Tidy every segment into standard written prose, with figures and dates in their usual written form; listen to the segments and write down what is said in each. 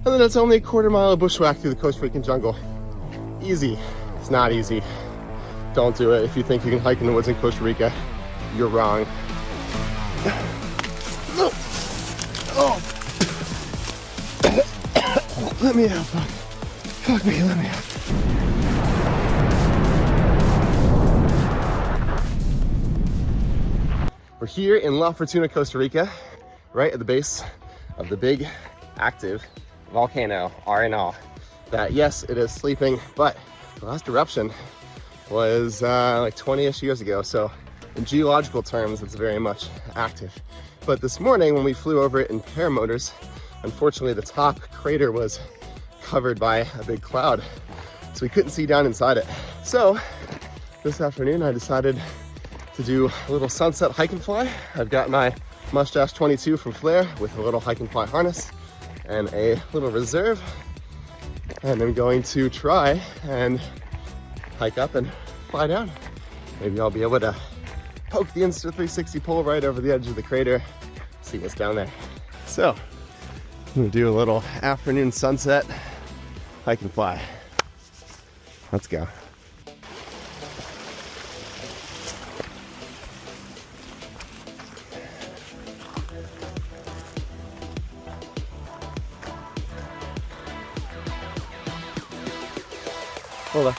And then it's only a quarter mile of bushwhack through the Costa Rican jungle. Easy. It's not easy. Don't do it. If you think you can hike in the woods in Costa Rica, you're wrong. No. Oh. Let me out, fuck. Fuck me, let me out. We're here in La Fortuna, Costa Rica, right at the base of the big, active volcano, Arenal. That, yes, it is sleeping, but the last eruption was like 20-ish years ago, so in geological terms, it's very much active. But this morning, when we flew over it in paramotors, unfortunately, the top crater was covered by a big cloud, so we couldn't see down inside it. So this afternoon, I decided to do a little sunset hike and fly. I've got my Mustache 22 from Flare with a little hike and fly harness and a little reserve, and I'm going to try and hike up and fly down. Maybe I'll be able to poke the Insta 360 pole right over the edge of the crater, see what's down there. So I'm gonna do a little afternoon sunset hike and fly. Let's go. Hold on.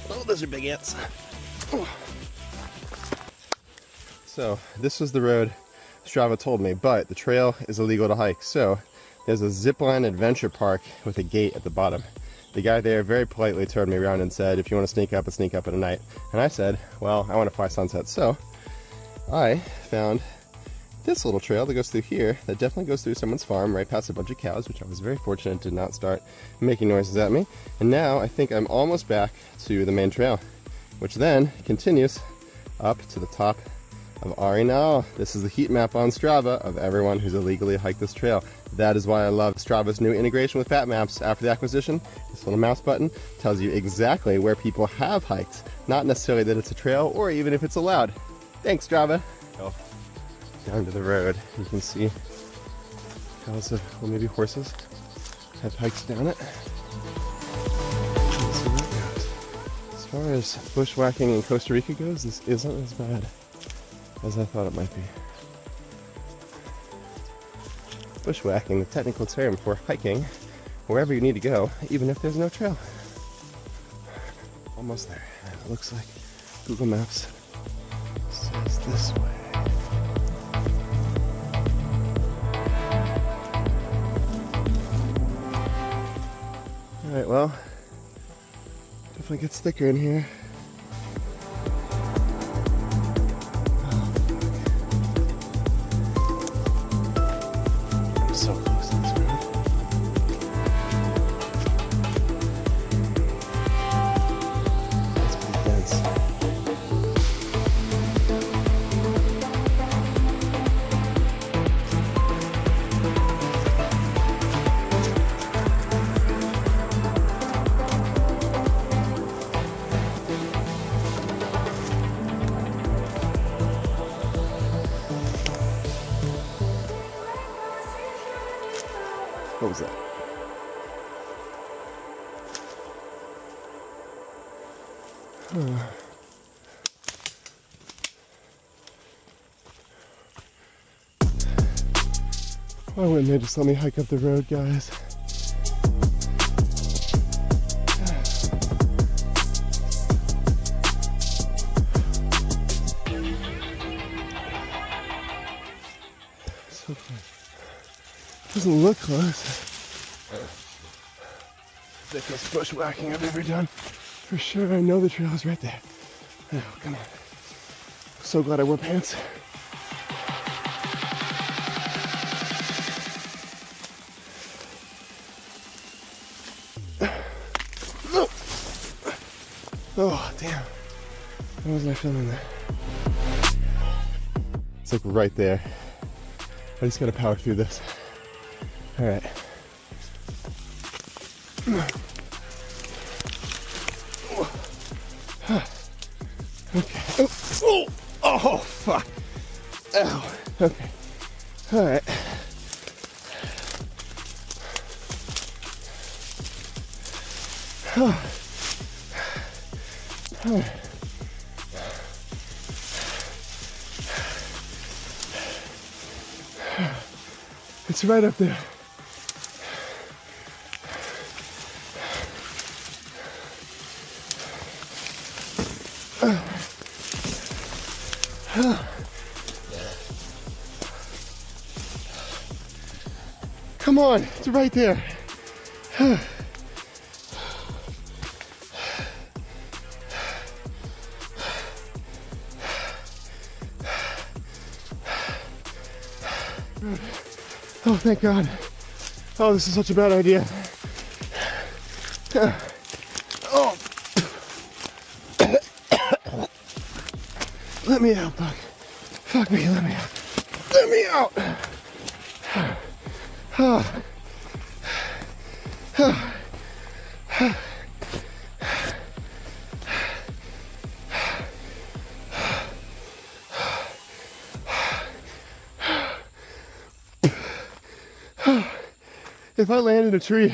Oh, those are big ants. So this was the road Strava told me, but the trail is illegal to hike. So there's a zipline adventure park with a gate at the bottom. The guy there very politely turned me around and said, if you want to sneak up at night. And I said, well, I want to fly sunset. So I found this little trail that goes through here that definitely goes through someone's farm right past a bunch of cows, which I was very fortunate to not start making noises at me. And now I think I'm almost back to the main trail, which then continues up to the top of Arenal. This is the heat map on Strava of everyone who's illegally hiked this trail. That is why I love Strava's new integration with Fat Maps. After the acquisition, this little mouse button tells you exactly where people have hiked, not necessarily that it's a trail or even if it's allowed. Thanks, Strava. Oh. Down to the road, you can see cows, well, maybe horses have hiked down it. Let's see where it goes. As far as bushwhacking in Costa Rica goes, this isn't as bad as I thought it might be. Bushwhacking, the technical term for hiking wherever you need to go, even if there's no trail. Almost there. It looks like Google Maps says this way. Alright, well, definitely gets thicker in here. I'm so close to this road. That's pretty dense. What was that? Why wouldn't they just let me hike up the road, guys? So close. Doesn't look close. Thickest bushwhacking I've ever done. For sure, I know the trail is right there. Oh, come on. So glad I wore pants. Oh, damn. When was I filming that? It's like right there. I just gotta power through this. All right. Okay. Oh, fuck. Ow. Okay. All right. All right. It's right up there. Come on, it's right there. Oh, thank God. Oh, this is such a bad idea. Oh. Let me out, Buck. Fuck me, let me out. Let me out. If I land in a tree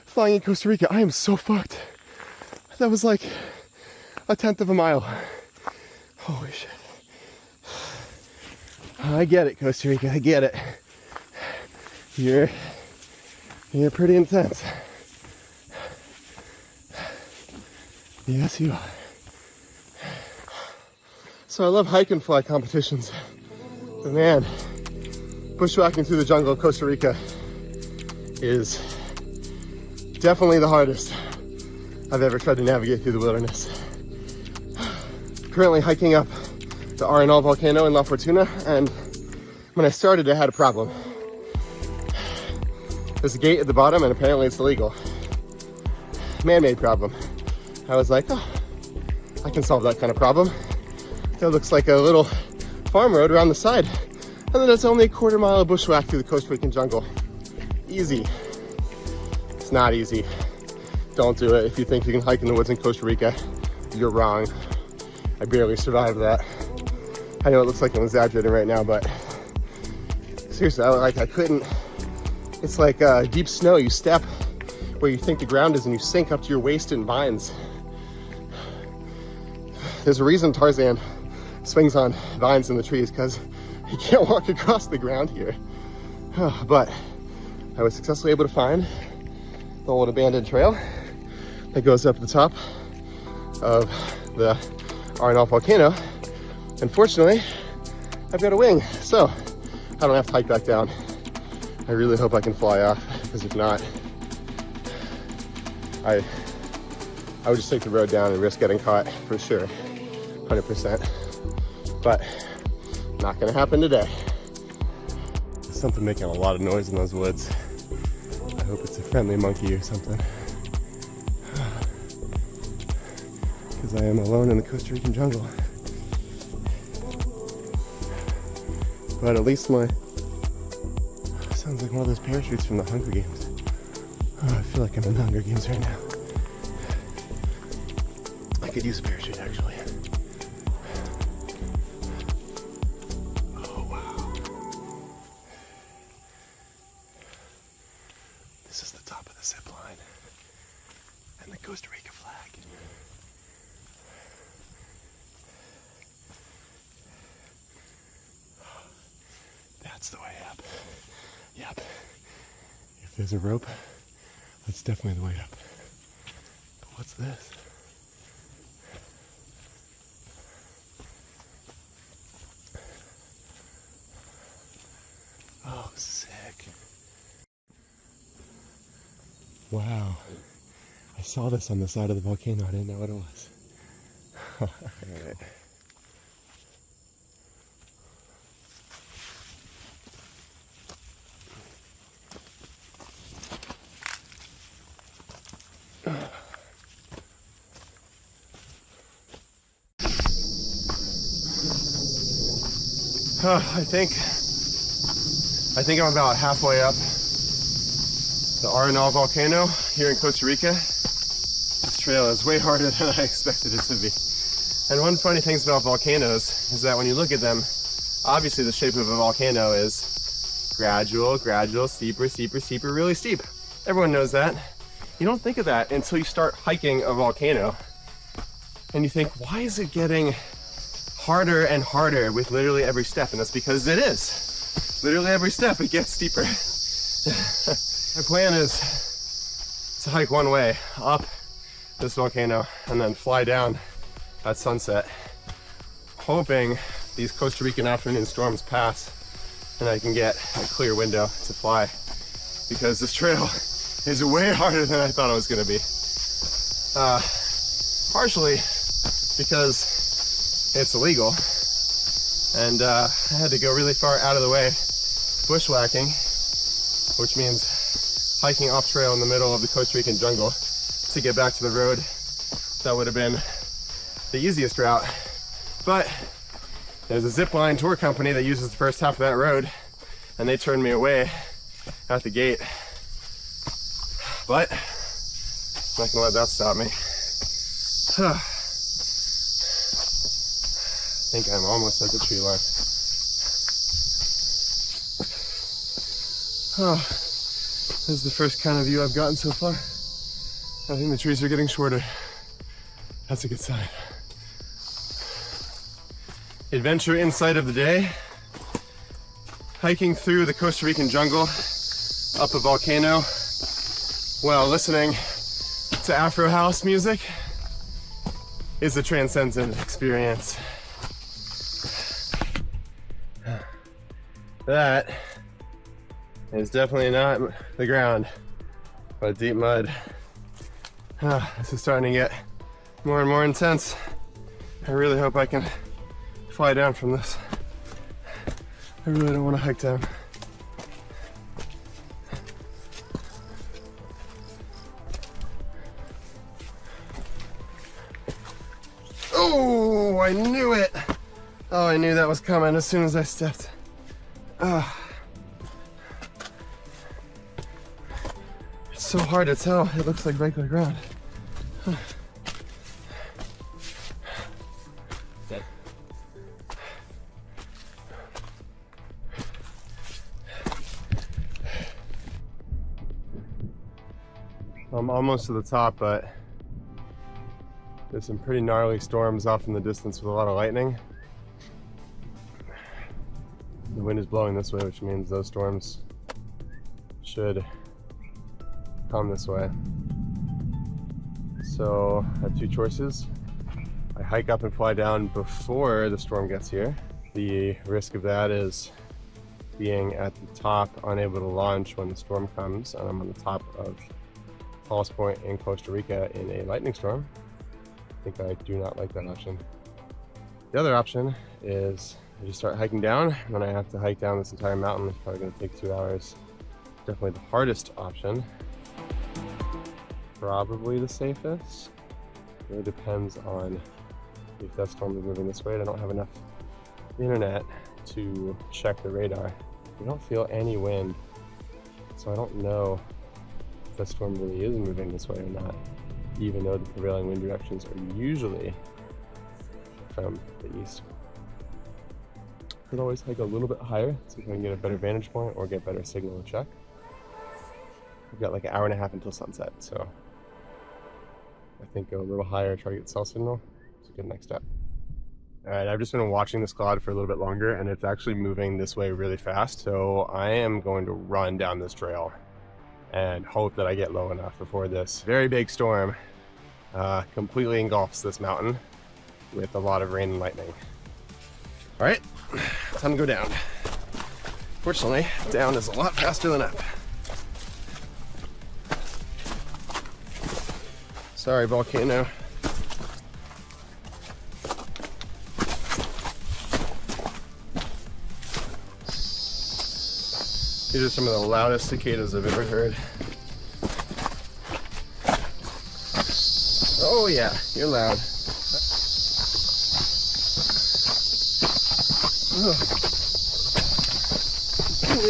flying in Costa Rica, I am so fucked. That was like 1/10 of a mile. Holy shit. I get it, Costa Rica, I get it. You're pretty intense. Yes, you are. So I love hike and fly competitions. But man, bushwhacking through the jungle of Costa Rica is definitely the hardest I've ever tried to navigate through the wilderness. Currently hiking up the Arenal Volcano in La Fortuna, and when I started I had a problem. There's a gate at the bottom and apparently it's illegal. Man-made problem. I was like, oh, I can solve that kind of problem. It looks like a little farm road around the side, and then it's only a 1/4 mile bushwhack through the Costa Rican jungle. Easy. It's not easy. Don't do it. If you think you can hike in the woods in Costa Rica, you're wrong. I barely survived that. I know it looks like I'm exaggerating right now, but seriously, I couldn't. It's like deep snow. You step where you think the ground is and you sink up to your waist in vines. There's a reason Tarzan swings on vines in the trees, because he can't walk across the ground here. But I was successfully able to find the old abandoned trail that goes up the top of the Arenal Volcano. Unfortunately, I've got a wing, so I don't have to hike back down. I really hope I can fly off, because if not, I would just take the road down and risk getting caught for sure, 100%. But not gonna happen today. There's something making a lot of noise in those woods. I hope it's a friendly monkey or something. Because I am alone in the Costa Rican jungle. But at least sounds like one of those parachutes from the Hunger Games. Oh, I feel like I'm in the Hunger Games right now. I could use a parachute, actually. Oh, wow. This is the top of the zip line. And the Costa Rica flag. That's the way up. Yep. If there's a rope, that's definitely the way up. But what's this? Oh, sick. Wow. I saw this on the side of the volcano. I didn't know what it was. All right. I think I'm about halfway up the Arenal Volcano here in Costa Rica. This trail is way harder than I expected it to be. And one funny thing about volcanoes is that when you look at them, obviously the shape of a volcano is gradual, steeper, really steep. Everyone knows that. You don't think of that until you start hiking a volcano. And you think, why is it getting harder and harder with literally every step? And that's because it is. Literally every step it gets steeper. My plan is to hike one way up this volcano and then fly down at sunset, hoping these Costa Rican afternoon storms pass and I can get a clear window to fly, because this trail is way harder than I thought it was going to be. Partially because it's illegal and I had to go really far out of the way bushwhacking, which means hiking off trail in the middle of the Costa Rican jungle to get back to the road. That would have been the easiest route, but there's a zipline tour company that uses the first half of that road and they turned me away at the gate. But I'm not gonna let that stop me. I think I'm almost at the tree line. This is the first kind of view I've gotten so far. I think the trees are getting shorter. That's a good sign. Adventure insight of the day. Hiking through the Costa Rican jungle up a volcano while listening to Afro house music is a transcendent experience. That is definitely not the ground, but deep mud. This is starting to get more and more intense. I really hope I can fly down from this. I really don't want to hike down. Oh, I knew it. Oh, I knew that was coming as soon as I stepped. It's so hard to tell. It looks like regular ground. I'm almost to the top, but there's some pretty gnarly storms off in the distance with a lot of lightning. The wind is blowing this way, which means those storms should come this way. So I have two choices. I hike up and fly down before the storm gets here. The risk of that is being at the top, unable to launch when the storm comes, and I'm on the top of the tallest point in Costa Rica in a lightning storm. I think I do not like that option. The other option is I just start hiking down, and then I have to hike down this entire mountain. It's probably going to take 2 hours. Definitely the hardest option. Probably the safest. It really depends on if that storm is moving this way. I don't have enough internet to check the radar. We don't feel any wind, so I don't know if that storm really is moving this way or not, even though the prevailing wind directions are usually from the east. Could always hike a little bit higher so we can get a better vantage point or get better signal to check. We've got like an hour and a half until sunset, so I think go a little higher, try to get cell signal. It's a good next step. All right, I've just been watching this cloud for a little bit longer, and it's actually moving this way really fast, so I am going to run down this trail and hope that I get low enough before this very big storm completely engulfs this mountain with a lot of rain and lightning. All right, time to go down. Fortunately, down is a lot faster than up. Sorry, volcano. These are some of the loudest cicadas I've ever heard. Oh yeah, you're loud. Ugh. So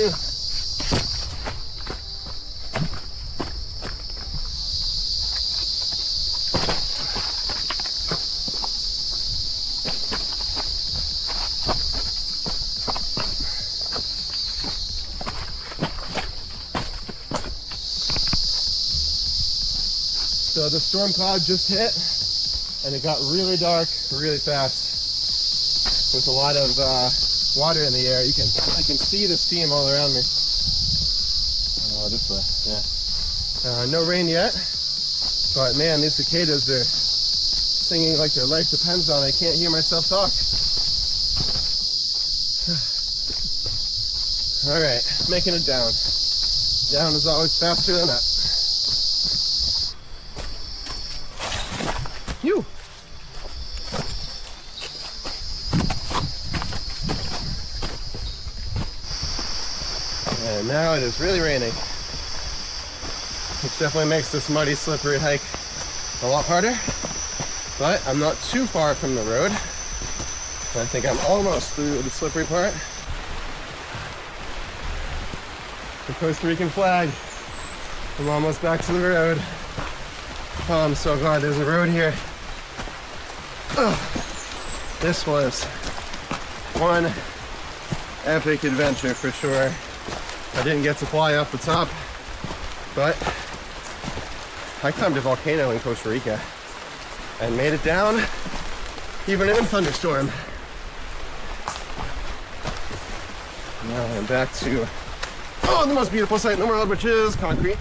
the storm cloud just hit, and it got really dark really fast with a lot of water in the air. I can see the steam all around me. Oh, this way, yeah. No rain yet, but man, these cicadas, they're singing like their life depends on it. I can't hear myself talk. All right, making it down. Down is always faster than up. Phew. And now it is really raining, which definitely makes this muddy, slippery hike a lot harder, but I'm not too far from the road. I think I'm almost through the slippery part. The Costa Rican flag. I'm almost back to the road. Oh, I'm so glad there's a road here. Oh, this was one epic adventure for sure. I didn't get to fly off the top, but I climbed a volcano in Costa Rica and made it down even in a thunderstorm. Now I'm back to the most beautiful sight in the world, which is concrete.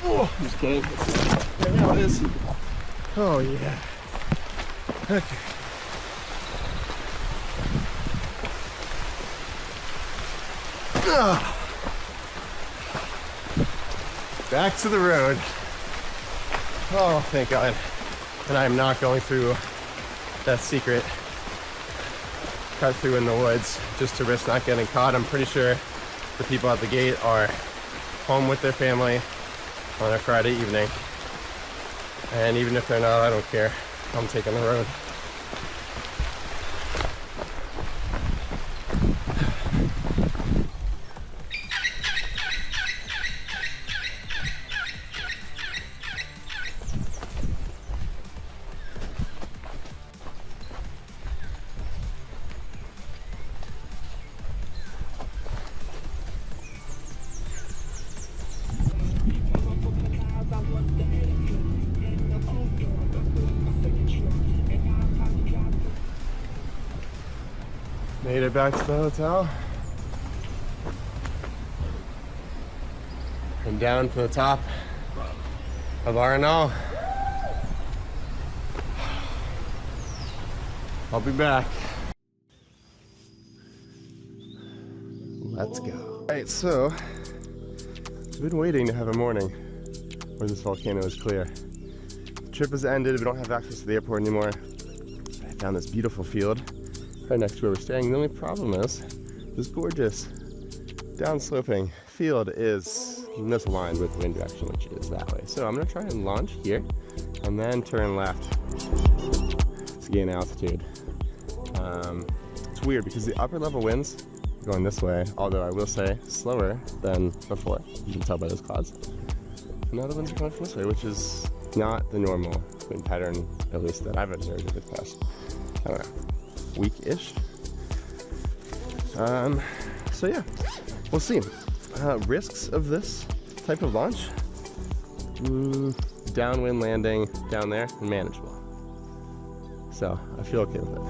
Oh, just kidding. Right now it is. Oh yeah. Okay. Back to the road. Oh, thank God. And I'm not going through that secret cut through in the woods just to risk not getting caught. I'm pretty sure the people at the gate are home with their family on a Friday evening. And even if they're not, I don't care. I'm taking the road. Made it back to the hotel. And down from the top of Arenal. I'll be back. Let's go. All right, so I've been waiting to have a morning where this volcano is clear. The trip has ended. We don't have access to the airport anymore. I found this beautiful field right next to where we're staying. The only problem is this gorgeous downsloping field is misaligned with the wind direction, which is that way. So I'm gonna try and launch here and then turn left to gain altitude. It's weird because the upper level winds are going this way, although I will say slower than before. You can tell by those clouds. And now the winds are coming from this way, which is not the normal wind pattern, at least that I've observed in the past, I don't know, week-ish. So yeah, we'll see. Risks of this type of launch, downwind landing down there and manageable. So I feel okay with it.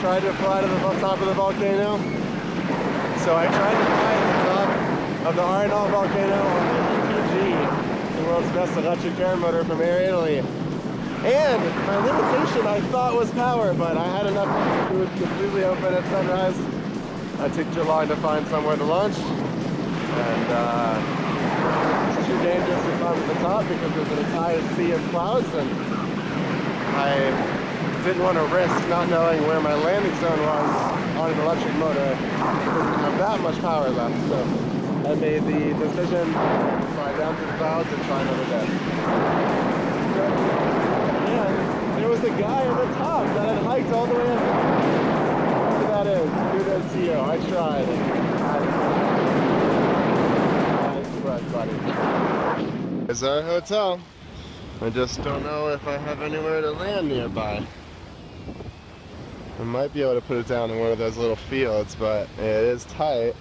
tried to fly to the top of the volcano. So I tried to fly to the top of the Arenal Volcano on the EPG, the world's best electric air motor from Air Italy. And my limitation I thought was power, but I had enough. It was completely open at sunrise. I took too long to find somewhere to launch. And it's too dangerous to climb to the top because there's an entire sea of clouds, and I didn't want to risk not knowing where my landing zone was on an electric motor because it didn't have that much power left. So I made the decision to fly down through the clouds and try another day. And there was a guy at the top that had hiked all the way up. Whoever that is, kudos to you. I tried. Nice work, buddy. There's our hotel. I just don't know if I have anywhere to land nearby. I might be able to put it down in one of those little fields, but it is tight.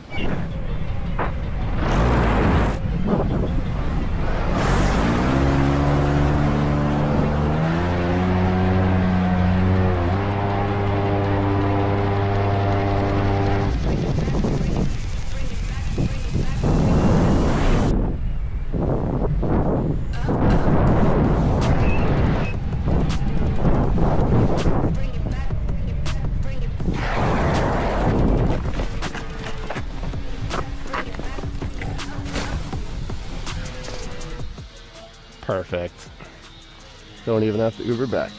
Perfect. Don't even have to Uber back.